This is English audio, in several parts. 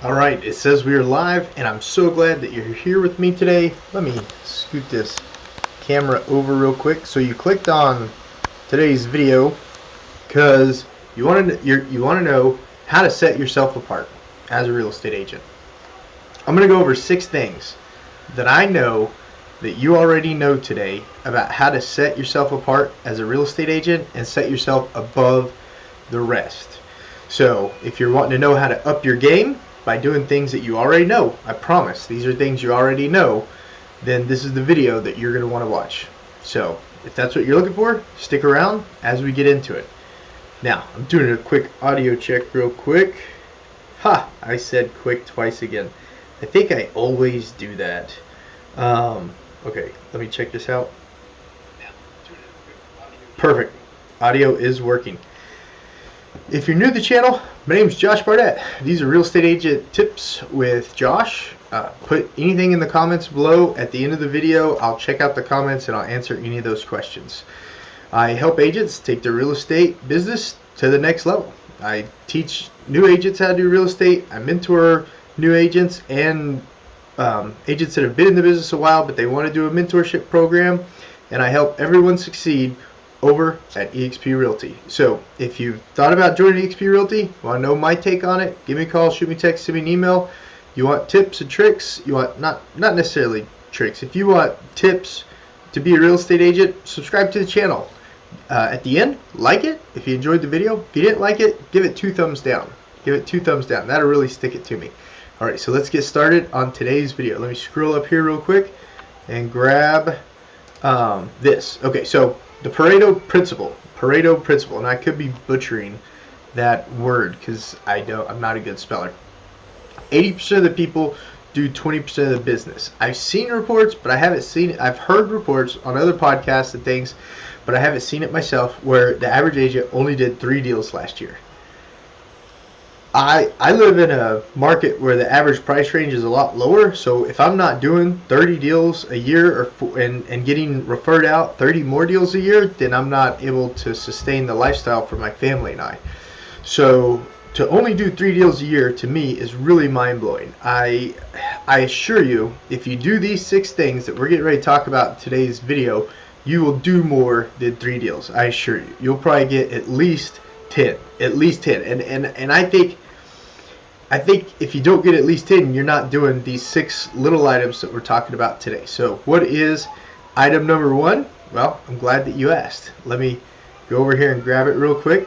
Alright, it says we are live, and I'm so glad that you're here with me today. Let me scoot this camera over real quick. So you clicked on today's video because you want to know how to set yourself apart as a real estate agent. I'm going to go over 6 things that I know that you already know today about how to set yourself apart as a real estate agent and set yourself above the rest. So if you're wanting to know how to up your game by doing things that you already know, I promise these are things you already know, then this is the video that you're going to want to watch. So if that's what you're looking for, stick around as we get into it. Now, I'm doing a quick audio check real quick. Ha! I said quick twice again. I think I always do that. Okay, let me check this out. Perfect. Audio is working. If you're new to the channel, my name is Josh Barnett. These are real estate agent tips with Josh. Put anything in the comments below. At the end of the video, I'll check out the comments and I'll answer any of those questions. I help agents take their real estate business to the next level. I teach new agents how to do real estate. I mentor new agents and agents that have been in the business a while, but they want to do a mentorship program. And I help everyone succeed over at eXp Realty. So if you've thought about joining eXp Realty, want to know my take on it, give me a call, shoot me a text, send me an email. You want tips and tricks, you want not necessarily tricks. If you want tips to be a real estate agent, subscribe to the channel. At the end, like it if you enjoyed the video. If you didn't like it, give it 2 thumbs down. Give it 2 thumbs down. That'll really stick it to me. Alright, so let's get started on today's video. Let me scroll up here real quick and grab this. Okay, so the Pareto Principle, and I could be butchering that word because I'm not a good speller. 80% of the people do 20% of the business. I've seen reports, but I haven't seen it. I've heard reports on other podcasts and things, but I haven't seen it myself where the average agent only did 3 deals last year. I live in a market where the average price range is a lot lower, so if I'm not doing 30 deals a year and getting referred out 30 more deals a year, then I'm not able to sustain the lifestyle for my family and I. So to only do 3 deals a year to me is really mind-blowing. I assure you, if you do these 6 things that we're getting ready to talk about in today's video, you will do more than 3 deals. I assure you. You'll probably get at least 10. At least 10. And I think if you don't get at least 10, you're not doing these 6 little items that we're talking about today. So what is item number 1? Well, I'm glad that you asked. Let me go over here and grab it real quick.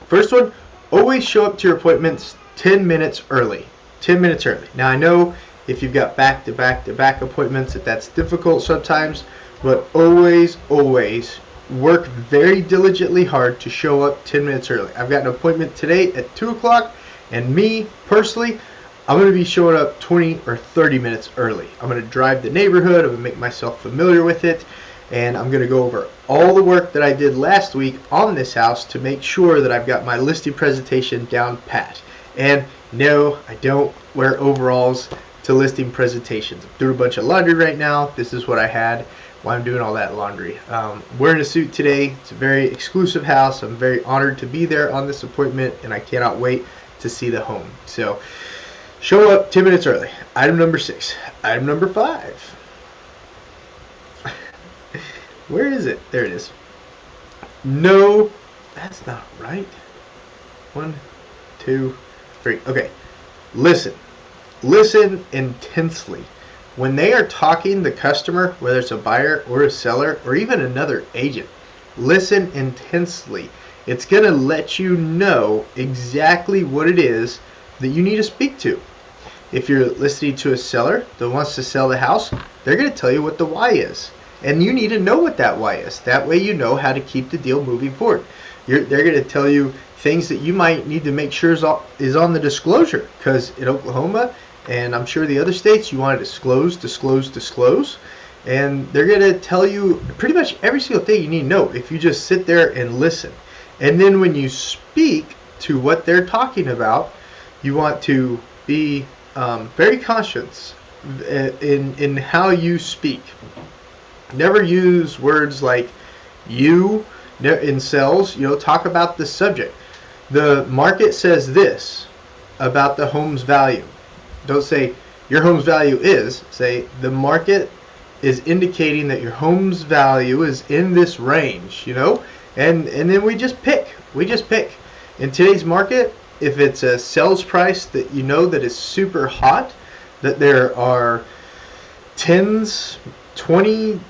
First one, always show up to your appointments 10 minutes early. 10 minutes early. Now I know if you've got back-to-back appointments that's difficult sometimes, but always work very diligently hard to show up 10 minutes early. I've got an appointment today at 2 o'clock. And me, personally, I'm going to be showing up 20 or 30 minutes early. I'm going to drive the neighborhood, I'm going to make myself familiar with it, and I'm going to go over all the work that I did last week on this house to make sure that I've got my listing presentation down pat. And no, I don't wear overalls to listing presentations. I'm doing a bunch of laundry right now. This is what I had while I'm doing all that laundry. Wearing a suit today. It's a very exclusive house. I'm very honored to be there on this appointment, and I cannot wait to see the home. So show up 10 minutes early. Item number 6. Item number 5. Where is it? There it is. No, that's not right. 1, 2, 3. Okay. Listen intensely. When they are talking, the customer, whether it's a buyer or a seller or even another agent, listen intensely. It's going to let you know exactly what it is that you need to speak to. If you're listening to a seller that wants to sell the house, they're going to tell you what the why is. And you need to know what that why is. That way you know how to keep the deal moving forward. They're going to tell you things that you might need to make sure is on the disclosure. Because in Oklahoma, and I'm sure the other states, you want to disclose. And they're going to tell you pretty much every single thing you need to know if you just sit there and listen. And then when you speak to what they're talking about, you want to be very conscious in how you speak. Never use words like you in sales. Talk about the subject. The market says this. about the home's value. Don't say your home's value is. Say the market is indicating that your home's value is in this range, and then we just pick. In today's market, if it's a sales price that that is super hot, that there are 10s, 20,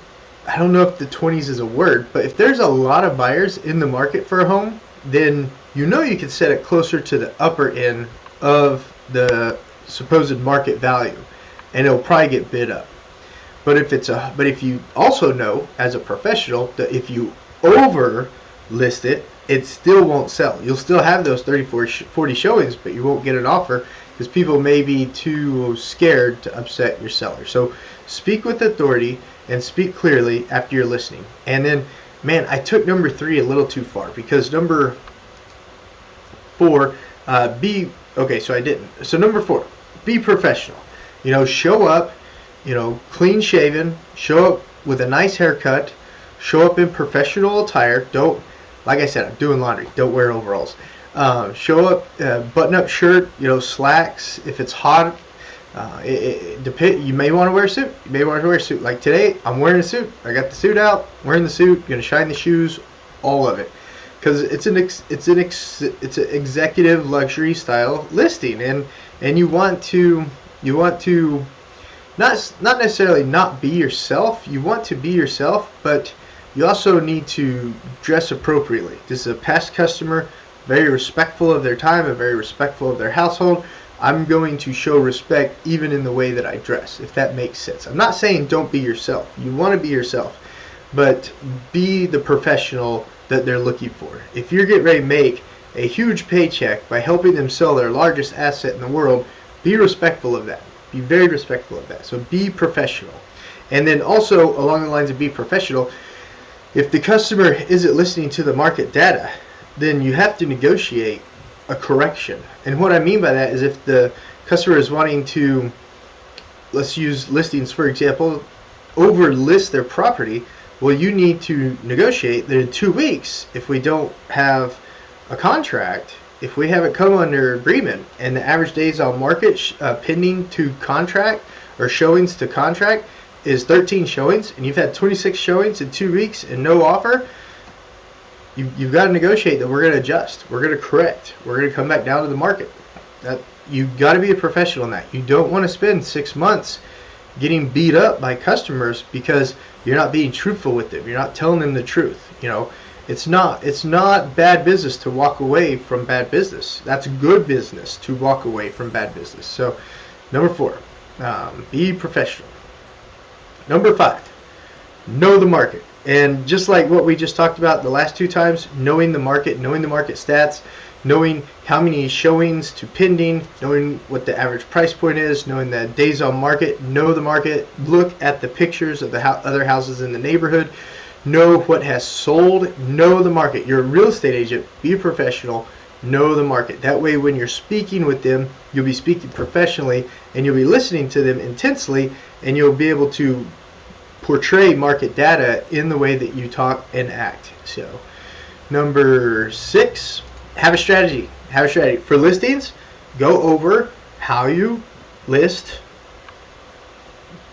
I don't know if the 20s is a word, but if there's a lot of buyers in the market for a home, then you can set it closer to the upper end of the supposed market value, and it'll probably get bid up. But if you also know as a professional that if you over list it, it still won't sell. You'll still have those 30, 40 showings, but you won't get an offer because people may be too scared to upset your seller. So speak with authority and speak clearly after you're listening. And then, man, I took number 3 a little too far, because number 4, so I didn't. So number 4, be professional. Show up, clean shaven, show up with a nice haircut, show up in professional attire. Don't, like I said, I'm doing laundry. Don't wear overalls. Show up, button-up shirt, slacks. If it's hot, you may want to wear a suit. Like today, I'm wearing a suit. I got the suit out, wearing the suit, gonna shine the shoes, all of it, because it's an executive luxury style listing, and you want to not necessarily not be yourself. You want to be yourself, but you also need to dress appropriately. This is a past customer, very respectful of their time and very respectful of their household. I'm going to show respect even in the way that I dress, if that makes sense. I'm not saying don't be yourself. You want to be yourself, but be the professional that they're looking for. If you're getting ready to make a huge paycheck by helping them sell their largest asset in the world, be respectful of that. Be very respectful of that. So be professional. And then also, along the lines of be professional, if the customer isn't listening to the market data, then you have to negotiate a correction. And what I mean by that is if the customer is wanting to, let's use listings for example, overlist their property, well, you need to negotiate that in 2 weeks, if we don't have a contract, if we haven't come under agreement, and the average days on market pending to contract or showings to contract is 13 showings, and you've had 26 showings in 2 weeks and no offer, you've got to negotiate that we're going to adjust, we're going to correct, we're going to come back down to the market. You've got to be a professional in that. You don't want to spend 6 months getting beat up by customers because you're not being truthful with them. You're not telling them the truth. It's not bad business to walk away from bad business. That's good business to walk away from bad business. So number 4, be professional. Number 5, know the market. And just like what we just talked about the last 2 times, knowing the market stats, knowing how many showings to pending, knowing what the average price point is, knowing the days on market, know the market, look at the pictures of the other houses in the neighborhood, know what has sold, know the market. You're a real estate agent, be a professional, know the market. That way when you're speaking with them, you'll be speaking professionally and you'll be listening to them intensely, and you'll be able to portray market data in the way that you talk and act. So number 6, have a strategy. For listings, go over how you list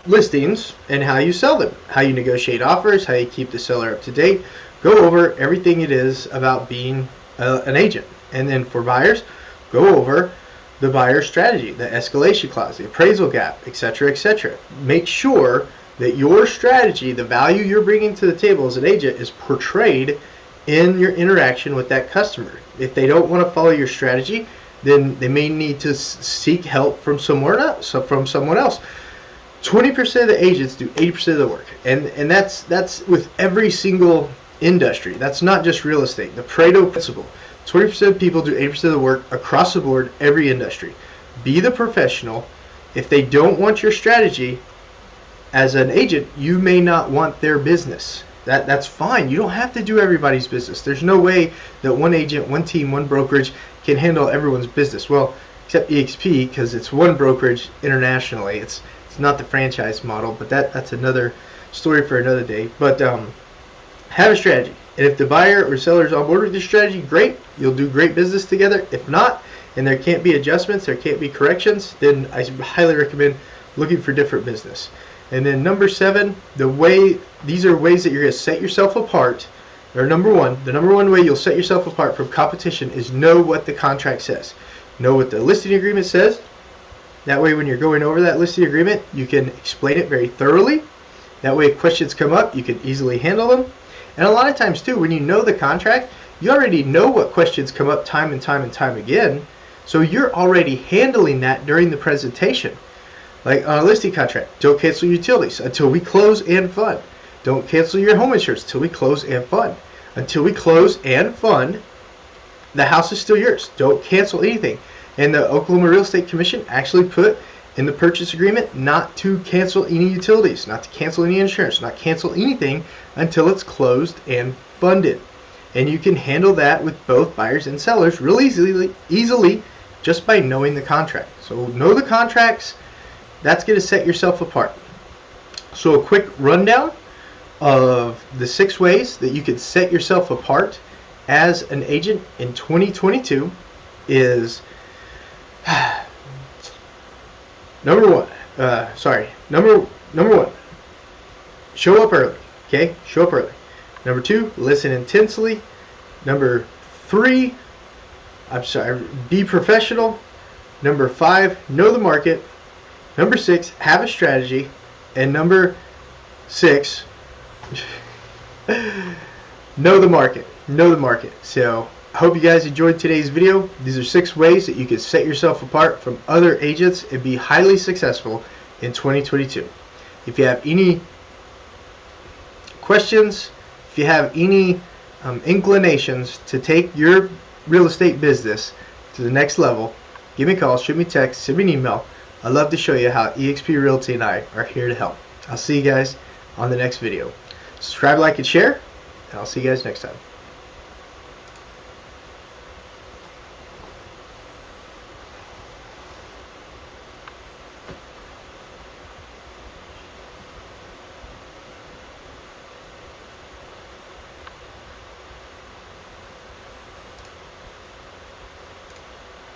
listings and how you sell them, how you negotiate offers, how you keep the seller up to date. Go over everything it is about being an agent. And then for buyers, go over the buyer strategy, the escalation clause, the appraisal gap, etc., etc. Make sure that your strategy, the value you're bringing to the table as an agent, is portrayed in your interaction with that customer. If they don't want to follow your strategy, then they may need to seek help from someone else. 20% of the agents do 80% of the work, and that's with every single industry. That's not just real estate. The Pareto Principle: 20% of people do 80% of the work across the board, every industry. Be the professional. If they don't want your strategy as an agent, you may not want their business. That's fine. You don't have to do everybody's business. There's no way that one agent, one team, one brokerage can handle everyone's business. Well, except EXP, because it's one brokerage internationally. It's not the franchise model, but that's another story for another day. But have a strategy. And if the buyer or seller is on board with your strategy, great. You'll do great business together. If not, and there can't be adjustments, there can't be corrections, then I highly recommend looking for different business. And then number 7, these are ways that you're going to set yourself apart. Or the number one way you'll set yourself apart from competition is know what the contract says. Know what the listing agreement says. That way when you're going over that listing agreement, you can explain it very thoroughly. That way if questions come up, you can easily handle them. And a lot of times too, when you know the contract, you already know what questions come up time and time again. So you're already handling that during the presentation. Like on a listing contract, don't cancel utilities until we close and fund. Don't cancel your home insurance until we close and fund. Until we close and fund, the house is still yours. Don't cancel anything. And the Oklahoma Real Estate Commission actually put in the purchase agreement not to cancel any utilities, not to cancel any insurance, not cancel anything until it's closed and funded. And you can handle that with both buyers and sellers real easily just by knowing the contract. So know the contracts. That's going to set yourself apart. So a quick rundown of the 6 ways that you can set yourself apart as an agent in 2022 is number one, show up early. Okay, show up early. Number 2, listen intensely. Number 3, be professional. Number 5, know the market. Number 6, have a strategy. And number 6, know the market. Know the market. So I hope you guys enjoyed today's video. These are 6 ways that you can set yourself apart from other agents and be highly successful in 2022. If you have any questions, if you have any inclinations to take your real estate business to the next level, give me a call, shoot me a text, send me an email. I'd love to show you how eXp Realty and I are here to help. I'll see you guys on the next video. Subscribe, like, and share, and I'll see you guys next time.